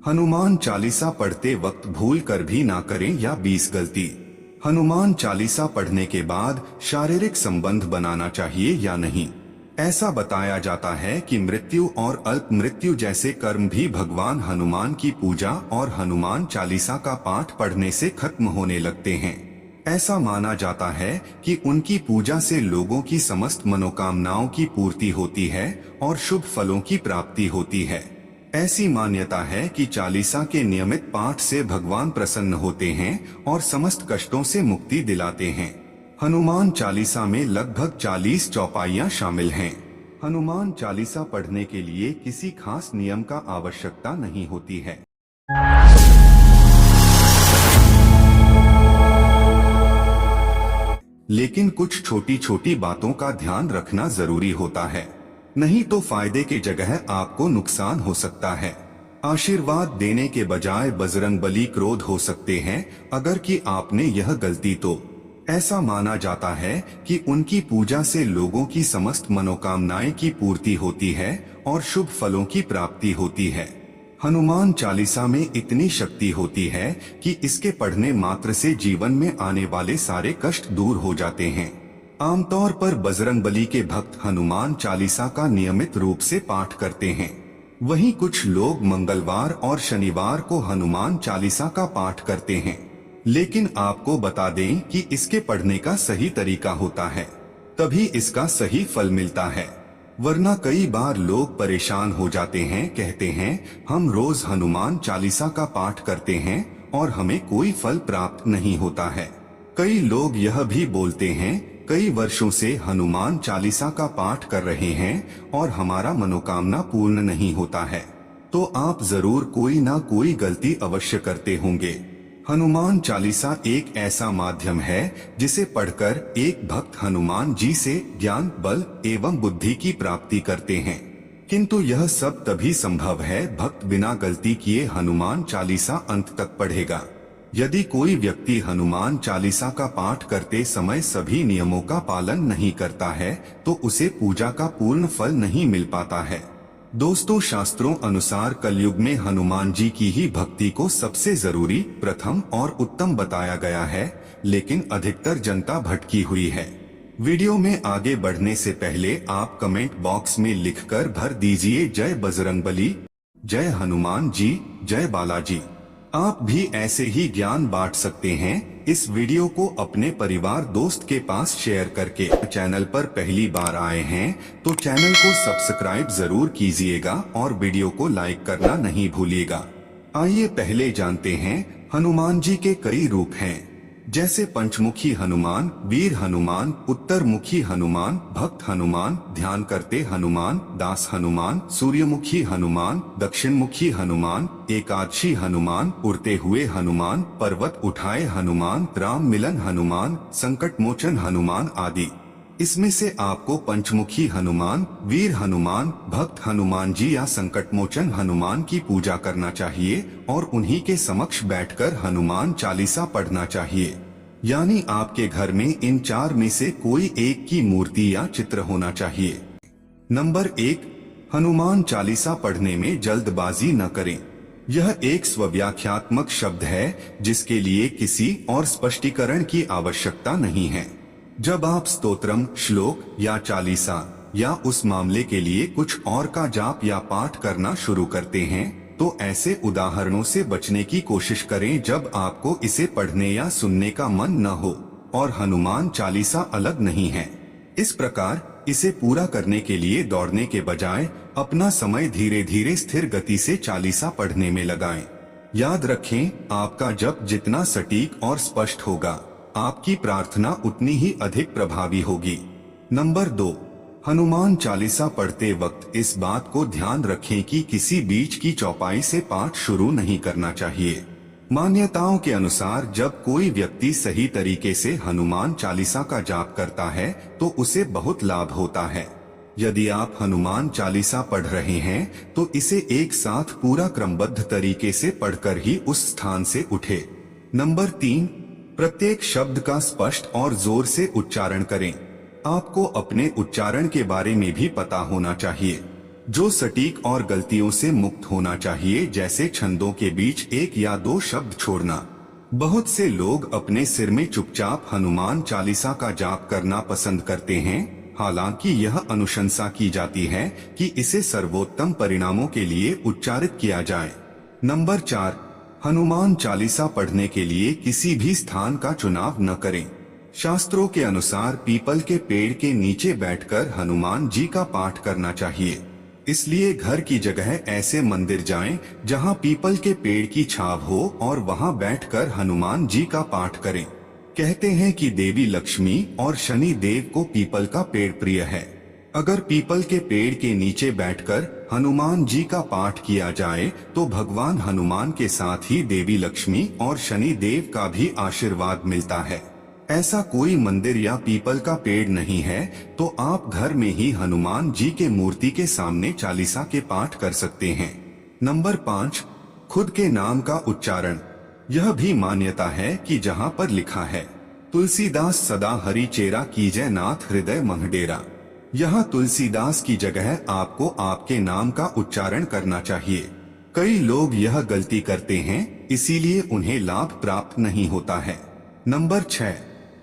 हनुमान चालीसा पढ़ते वक्त भूल कर भी ना करें या 20 गलती। हनुमान चालीसा पढ़ने के बाद शारीरिक संबंध बनाना चाहिए या नहीं। ऐसा बताया जाता है कि मृत्यु और अल्प मृत्यु जैसे कर्म भी भगवान हनुमान की पूजा और हनुमान चालीसा का पाठ पढ़ने से खत्म होने लगते हैं। ऐसा माना जाता है कि उनकी पूजा से लोगों की समस्त मनोकामनाओं की पूर्ति होती है और शुभ फलों की प्राप्ति होती है। ऐसी मान्यता है कि चालीसा के नियमित पाठ से भगवान प्रसन्न होते हैं और समस्त कष्टों से मुक्ति दिलाते हैं। हनुमान चालीसा में लगभग 40 चौपाइयां शामिल हैं। हनुमान चालीसा पढ़ने के लिए किसी खास नियम का आवश्यकता नहीं होती है। लेकिन कुछ छोटी छोटी बातों का ध्यान रखना जरूरी होता है, नहीं तो फायदे के जगह आपको नुकसान हो सकता है। आशीर्वाद देने के बजाय बजरंगबली क्रोध हो सकते हैं अगर कि आपने यह गलती तो। ऐसा माना जाता है कि उनकी पूजा से लोगों की समस्त मनोकामनाएं की पूर्ति होती है और शुभ फलों की प्राप्ति होती है। हनुमान चालीसा में इतनी शक्ति होती है कि इसके पढ़ने मात्र से जीवन में आने वाले सारे कष्ट दूर हो जाते हैं। आमतौर पर बजरंगबली के भक्त हनुमान चालीसा का नियमित रूप से पाठ करते हैं। वहीं कुछ लोग मंगलवार और शनिवार को हनुमान चालीसा का पाठ करते हैं। लेकिन आपको बता दें कि इसके पढ़ने का सही तरीका होता है, तभी इसका सही फल मिलता है। वरना कई बार लोग परेशान हो जाते हैं, कहते हैं हम रोज हनुमान चालीसा का पाठ करते हैं और हमें कोई फल प्राप्त नहीं होता है। कई लोग यह भी बोलते हैं कई वर्षों से हनुमान चालीसा का पाठ कर रहे हैं और हमारा मनोकामना पूर्ण नहीं होता है। तो आप जरूर कोई ना कोई गलती अवश्य करते होंगे। हनुमान चालीसा एक ऐसा माध्यम है जिसे पढ़कर एक भक्त हनुमान जी से ज्ञान, बल एवं बुद्धि की प्राप्ति करते हैं। किंतु यह सब तभी संभव है भक्त बिना गलती किए हनुमान चालीसा अंत तक पढ़ेगा। यदि कोई व्यक्ति हनुमान चालीसा का पाठ करते समय सभी नियमों का पालन नहीं करता है तो उसे पूजा का पूर्ण फल नहीं मिल पाता है। दोस्तों, शास्त्रों अनुसार कलयुग में हनुमान जी की ही भक्ति को सबसे जरूरी, प्रथम और उत्तम बताया गया है, लेकिन अधिकतर जनता भटकी हुई है। वीडियो में आगे बढ़ने से पहले आप कमेंट बॉक्स में लिखकर भर दीजिए जय बजरंगबली, जय हनुमान जी, जय बालाजी। आप भी ऐसे ही ज्ञान बांट सकते हैं। इस वीडियो को अपने परिवार दोस्त के पास शेयर करके। चैनल पर पहली बार आए हैं तो चैनल को सब्सक्राइब जरूर कीजिएगा और वीडियो को लाइक करना नहीं भूलिएगा। आइए पहले जानते हैं हनुमान जी के कई रूप हैं, जैसे पंचमुखी हनुमान, वीर हनुमान, उत्तरमुखी हनुमान, भक्त हनुमान, ध्यान करते हनुमान, दास हनुमान, सूर्यमुखी हनुमान, दक्षिणमुखी हनुमान, एकादशी हनुमान, उड़ते हुए हनुमान, पर्वत उठाए हनुमान, राम मिलन हनुमान, संकट मोचन हनुमान आदि। इसमें से आपको पंचमुखी हनुमान, वीर हनुमान, भक्त हनुमान जी या संकट मोचन हनुमान की पूजा करना चाहिए और उन्हीं के समक्ष बैठकर हनुमान चालीसा पढ़ना चाहिए। यानी आपके घर में इन चार में से कोई एक की मूर्ति या चित्र होना चाहिए। नंबर 1, हनुमान चालीसा पढ़ने में जल्दबाजी न करें। यह एक स्वव्याख्यात्मक शब्द है जिसके लिए किसी और स्पष्टीकरण की आवश्यकता नहीं है। जब आप स्तोत्रम, श्लोक या चालीसा या उस मामले के लिए कुछ और का जाप या पाठ करना शुरू करते हैं तो ऐसे उदाहरणों से बचने की कोशिश करें जब आपको इसे पढ़ने या सुनने का मन न हो और हनुमान चालीसा अलग नहीं है। इस प्रकार इसे पूरा करने के लिए दौड़ने के बजाय अपना समय धीरे धीरे स्थिर गति से चालीसा पढ़ने में लगाएं। याद रखें, आपका जप जितना सटीक और स्पष्ट होगा, आपकी प्रार्थना उतनी ही अधिक प्रभावी होगी। नंबर 2, हनुमान चालीसा पढ़ते वक्त इस बात को ध्यान रखें कि किसी बीच की चौपाई से पाठ शुरू नहीं करना चाहिए। मान्यताओं के अनुसार जब कोई व्यक्ति सही तरीके से हनुमान चालीसा का जाप करता है तो उसे बहुत लाभ होता है। यदि आप हनुमान चालीसा पढ़ रहे हैं तो इसे एक साथ पूरा क्रमबद्ध तरीके से पढ़कर ही उस स्थान से उठे। नंबर 3, प्रत्येक शब्द का स्पष्ट और जोर से उच्चारण करें। आपको अपने उच्चारण के बारे में भी पता होना चाहिए। जो सटीक और गलतियों से मुक्त होना चाहिए, जैसे छंदों के बीच एक या दो शब्द छोड़ना। बहुत से लोग अपने सिर में चुपचाप हनुमान चालीसा का जाप करना पसंद करते हैं, हालांकि यह अनुशंसा की जाती है कि इसे सर्वोत्तम परिणामों के लिए उच्चारित किया जाए। नंबर 4, हनुमान चालीसा पढ़ने के लिए किसी भी स्थान का चुनाव न करें। शास्त्रों के अनुसार पीपल के पेड़ के नीचे बैठकर हनुमान जी का पाठ करना चाहिए। इसलिए घर की जगह ऐसे मंदिर जाएं जहां पीपल के पेड़ की छाव हो और वहां बैठकर हनुमान जी का पाठ करें। कहते हैं कि देवी लक्ष्मी और शनि देव को पीपल का पेड़ प्रिय है। अगर पीपल के पेड़ के नीचे बैठकर हनुमान जी का पाठ किया जाए तो भगवान हनुमान के साथ ही देवी लक्ष्मी और शनि देव का भी आशीर्वाद मिलता है। ऐसा कोई मंदिर या पीपल का पेड़ नहीं है तो आप घर में ही हनुमान जी के मूर्ति के सामने चालीसा के पाठ कर सकते हैं। नंबर 5, खुद के नाम का उच्चारण। यह भी मान्यता है कि जहाँ पर लिखा है तुलसीदास सदा हरि चेरा कीजय नाथ हृदय महडेरा, यहाँ तुलसीदास की जगह आपको आपके नाम का उच्चारण करना चाहिए। कई लोग यह गलती करते हैं, इसीलिए उन्हें लाभ प्राप्त नहीं होता है। नंबर 6,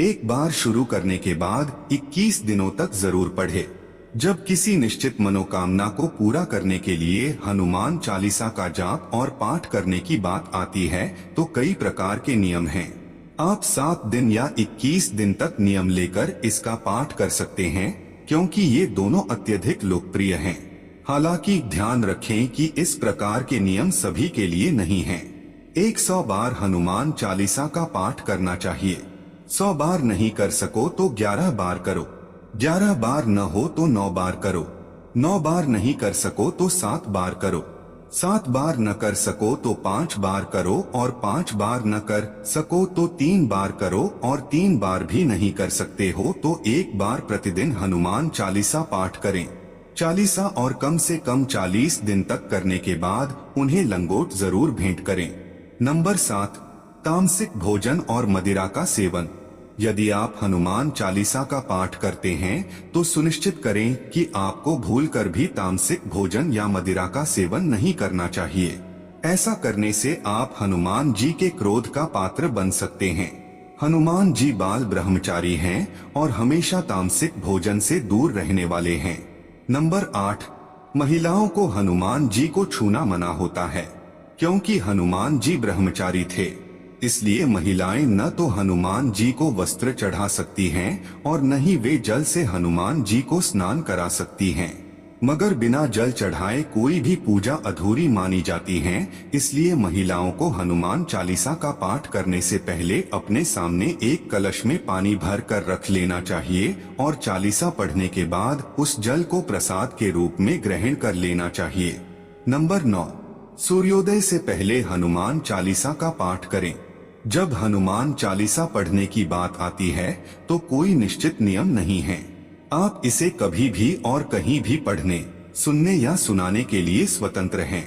एक बार शुरू करने के बाद 21 दिनों तक जरूर पढ़े। जब किसी निश्चित मनोकामना को पूरा करने के लिए हनुमान चालीसा का जाप और पाठ करने की बात आती है तो कई प्रकार के नियम हैं। आप 7 दिन या 21 दिन तक नियम लेकर इसका पाठ कर सकते हैं, क्योंकि ये दोनों अत्यधिक लोकप्रिय हैं। हालांकि ध्यान रखें कि इस प्रकार के नियम सभी के लिए नहीं हैं। 100 बार हनुमान चालीसा का पाठ करना चाहिए। 100 बार नहीं कर सको तो 11 बार करो, 11 बार न हो तो 9 बार करो, 9 बार नहीं कर सको तो 7 बार करो, 7 बार न कर सको तो 5 बार करो, और 5 बार न कर सको तो 3 बार करो, और 3 बार भी नहीं कर सकते हो तो 1 बार प्रतिदिन हनुमान चालीसा पाठ करें। चालीसा और कम से कम 40 दिन तक करने के बाद उन्हें लंगोट जरूर भेंट करें। नंबर 7, तामसिक भोजन और मदिरा का सेवन। यदि आप हनुमान चालीसा का पाठ करते हैं तो सुनिश्चित करें कि आपको भूलकर भी तामसिक भोजन या मदिरा का सेवन नहीं करना चाहिए। ऐसा करने से आप हनुमान जी के क्रोध का पात्र बन सकते हैं। हनुमान जी बाल ब्रह्मचारी हैं और हमेशा तामसिक भोजन से दूर रहने वाले हैं। नंबर 8, महिलाओं को हनुमान जी को छूना मना होता है। क्योंकि हनुमान जी ब्रह्मचारी थे, इसलिए महिलाएं न तो हनुमान जी को वस्त्र चढ़ा सकती हैं और न ही वे जल से हनुमान जी को स्नान करा सकती हैं। मगर बिना जल चढ़ाए कोई भी पूजा अधूरी मानी जाती है। इसलिए महिलाओं को हनुमान चालीसा का पाठ करने से पहले अपने सामने एक कलश में पानी भर कर रख लेना चाहिए और चालीसा पढ़ने के बाद उस जल को प्रसाद के रूप में ग्रहण कर लेना चाहिए। नंबर 9, सूर्योदय से पहले हनुमान चालीसा का पाठ करें। जब हनुमान चालीसा पढ़ने की बात आती है तो कोई निश्चित नियम नहीं है। आप इसे कभी भी और कहीं भी पढ़ने, सुनने या सुनाने के लिए स्वतंत्र हैं।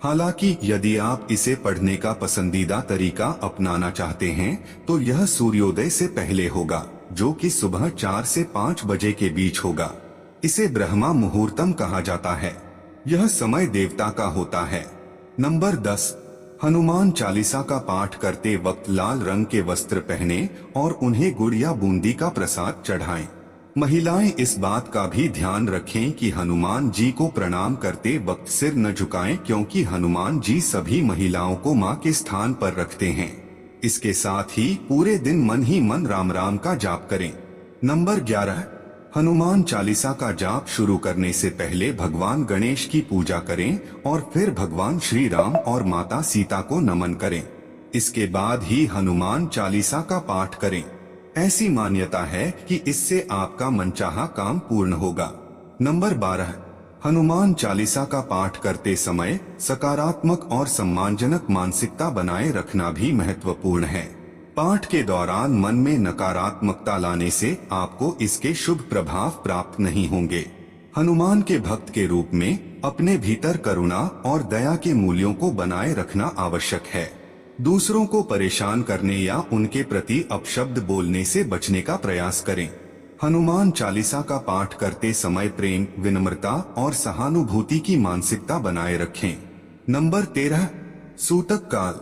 हालांकि यदि आप इसे पढ़ने का पसंदीदा तरीका अपनाना चाहते हैं तो यह सूर्योदय से पहले होगा, जो कि सुबह 4 से 5 बजे के बीच होगा। इसे ब्रह्मा मुहूर्तम कहा जाता है। यह समय देवता का होता है। नंबर 10, हनुमान चालीसा का पाठ करते वक्त लाल रंग के वस्त्र पहने और उन्हें गुड़ या बूंदी का प्रसाद चढ़ाएं। महिलाएं इस बात का भी ध्यान रखें कि हनुमान जी को प्रणाम करते वक्त सिर न झुकाएं, क्योंकि हनुमान जी सभी महिलाओं को मां के स्थान पर रखते हैं। इसके साथ ही पूरे दिन मन ही मन राम राम का जाप करें। नंबर 11, हनुमान चालीसा का जाप शुरू करने से पहले भगवान गणेश की पूजा करें और फिर भगवान श्री राम और माता सीता को नमन करें। इसके बाद ही हनुमान चालीसा का पाठ करें। ऐसी मान्यता है कि इससे आपका मनचाहा काम पूर्ण होगा। नंबर 12, हनुमान चालीसा का पाठ करते समय सकारात्मक और सम्मानजनक मानसिकता बनाए रखना भी महत्वपूर्ण है। पाठ के दौरान मन में नकारात्मकता लाने से आपको इसके शुभ प्रभाव प्राप्त नहीं होंगे। हनुमान के भक्त के रूप में अपने भीतर करुणा और दया के मूल्यों को बनाए रखना आवश्यक है। दूसरों को परेशान करने या उनके प्रति अपशब्द बोलने से बचने का प्रयास करें। हनुमान चालीसा का पाठ करते समय प्रेम, विनम्रता और सहानुभूति की मानसिकता बनाए रखें। नंबर 13, सूतक काल।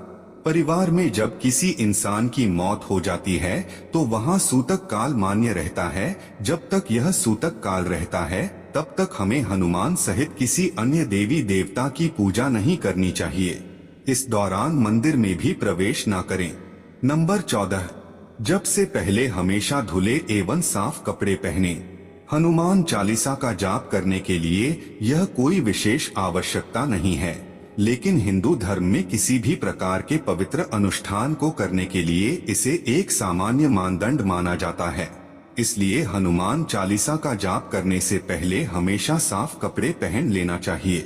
परिवार में जब किसी इंसान की मौत हो जाती है तो वहाँ सूतक काल मान्य रहता है। जब तक यह सूतक काल रहता है तब तक हमें हनुमान सहित किसी अन्य देवी देवता की पूजा नहीं करनी चाहिए। इस दौरान मंदिर में भी प्रवेश न करें। नंबर 14, जप से पहले हमेशा धुले एवं साफ कपड़े पहने। हनुमान चालीसा का जाप करने के लिए यह कोई विशेष आवश्यकता नहीं है, लेकिन हिंदू धर्म में किसी भी प्रकार के पवित्र अनुष्ठान को करने के लिए इसे एक सामान्य मानदंड माना जाता है। इसलिए हनुमान चालीसा का जाप करने से पहले हमेशा साफ कपड़े पहन लेना चाहिए।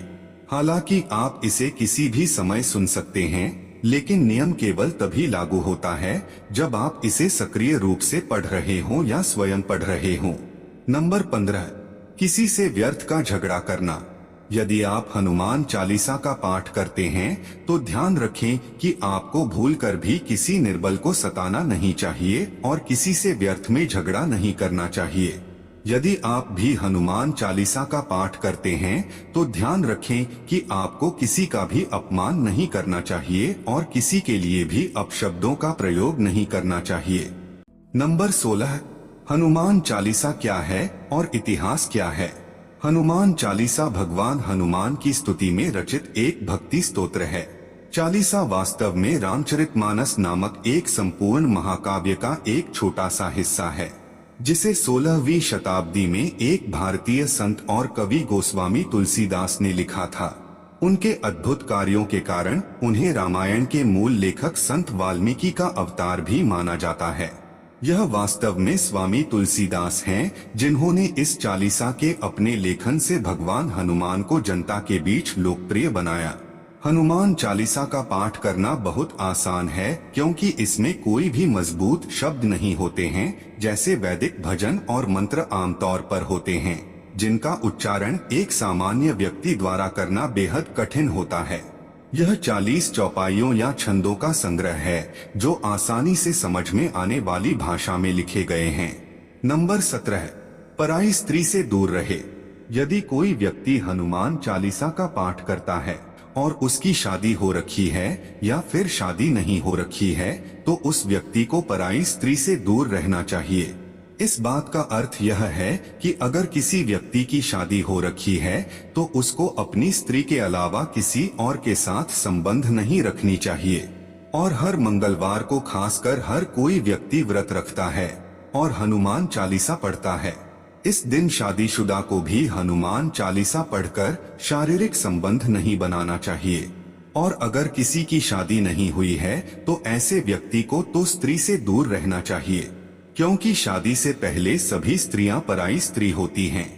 हालांकि आप इसे किसी भी समय सुन सकते हैं, लेकिन नियम केवल तभी लागू होता है जब आप इसे सक्रिय रूप से पढ़ रहे हों या स्वयं पढ़ रहे हों। नंबर 15, किसी से व्यर्थ का झगड़ा करना। यदि आप हनुमान चालीसा का पाठ करते हैं तो ध्यान रखें कि आपको भूलकर भी किसी निर्बल को सताना नहीं चाहिए और किसी से व्यर्थ में झगड़ा नहीं करना चाहिए। यदि आप भी हनुमान चालीसा का पाठ करते हैं तो ध्यान रखें कि आपको किसी का भी अपमान नहीं करना चाहिए और किसी के लिए भी अपशब्दों का प्रयोग नहीं करना चाहिए। नंबर 16, हनुमान चालीसा क्या है और इतिहास क्या है। हनुमान चालीसा भगवान हनुमान की स्तुति में रचित एक भक्ति स्तोत्र है। चालीसा वास्तव में रामचरितमानस नामक एक संपूर्ण महाकाव्य का एक छोटा सा हिस्सा है, जिसे 16वीं शताब्दी में एक भारतीय संत और कवि गोस्वामी तुलसीदास ने लिखा था। उनके अद्भुत कार्यों के कारण उन्हें रामायण के मूल लेखक संत वाल्मीकि का अवतार भी माना जाता है। यह वास्तव में स्वामी तुलसीदास हैं, जिन्होंने इस चालीसा के अपने लेखन से भगवान हनुमान को जनता के बीच लोकप्रिय बनाया। हनुमान चालीसा का पाठ करना बहुत आसान है, क्योंकि इसमें कोई भी मजबूत शब्द नहीं होते हैं, जैसे वैदिक भजन और मंत्र आमतौर पर होते हैं, जिनका उच्चारण एक सामान्य व्यक्ति द्वारा करना बेहद कठिन होता है। यह 40 चौपाइयों या छंदों का संग्रह है जो आसानी से समझ में आने वाली भाषा में लिखे गए हैं। नंबर 17, पराई स्त्री से दूर रहे। यदि कोई व्यक्ति हनुमान चालीसा का पाठ करता है और उसकी शादी हो रखी है या फिर शादी नहीं हो रखी है तो उस व्यक्ति को पराई स्त्री से दूर रहना चाहिए। इस बात का अर्थ यह है कि अगर किसी व्यक्ति की शादी हो रखी है तो उसको अपनी स्त्री के अलावा किसी और के साथ संबंध नहीं रखनी चाहिए। और हर मंगलवार को खासकर हर कोई व्यक्ति व्रत रखता है और हनुमान चालीसा पढ़ता है। इस दिन शादीशुदा को भी हनुमान चालीसा पढ़कर शारीरिक संबंध नहीं बनाना चाहिए। और अगर किसी की शादी नहीं हुई है तो ऐसे व्यक्ति को तो स्त्री से दूर रहना चाहिए, क्योंकि शादी से पहले सभी स्त्रियां पराई स्त्री होती हैं।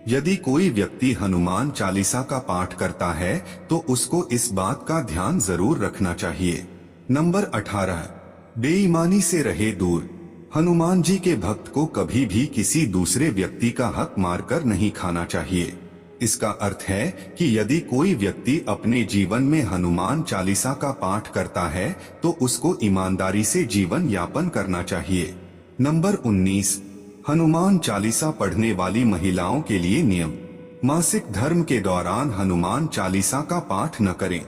यदि कोई व्यक्ति हनुमान चालीसा का पाठ करता है तो उसको इस बात का ध्यान जरूर रखना चाहिए। नंबर 18, बेईमानी से रहे दूर। हनुमान जी के भक्त को कभी भी किसी दूसरे व्यक्ति का हक मारकर नहीं खाना चाहिए। इसका अर्थ है कि यदि कोई व्यक्ति अपने जीवन में हनुमान चालीसा का पाठ करता है तो उसको ईमानदारी से जीवन यापन करना चाहिए। नंबर 19, हनुमान चालीसा पढ़ने वाली महिलाओं के लिए नियम। मासिक धर्म के दौरान हनुमान चालीसा का पाठ न करें।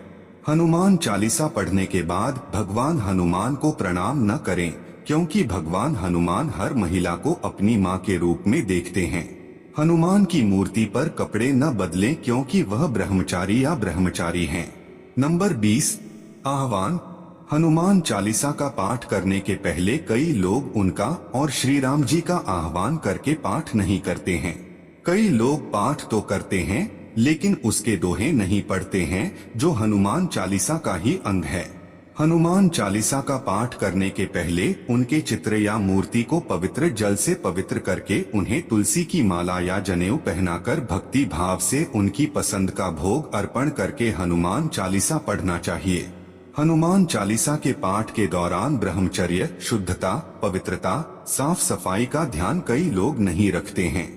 हनुमान चालीसा पढ़ने के बाद भगवान हनुमान को प्रणाम न करें, क्योंकि भगवान हनुमान हर महिला को अपनी मां के रूप में देखते हैं। हनुमान की मूर्ति पर कपड़े न बदलें, क्योंकि वह ब्रह्मचारी या ब्रह्मचारी हैं। नंबर 20, आह्वान। हनुमान चालीसा का पाठ करने के पहले कई लोग उनका और श्री राम जी का आह्वान करके पाठ नहीं करते हैं। कई लोग पाठ तो करते हैं लेकिन उसके दोहे नहीं पढ़ते हैं, जो हनुमान चालीसा का ही अंग है। हनुमान चालीसा का पाठ करने के पहले उनके चित्र या मूर्ति को पवित्र जल से पवित्र करके उन्हें तुलसी की माला या जनेऊ पहनाकर भक्ति भाव से उनकी पसंद का भोग अर्पण करके हनुमान चालीसा पढ़ना चाहिए। हनुमान चालीसा के पाठ के दौरान ब्रह्मचर्य, शुद्धता, पवित्रता, साफ सफाई का ध्यान कई लोग नहीं रखते हैं।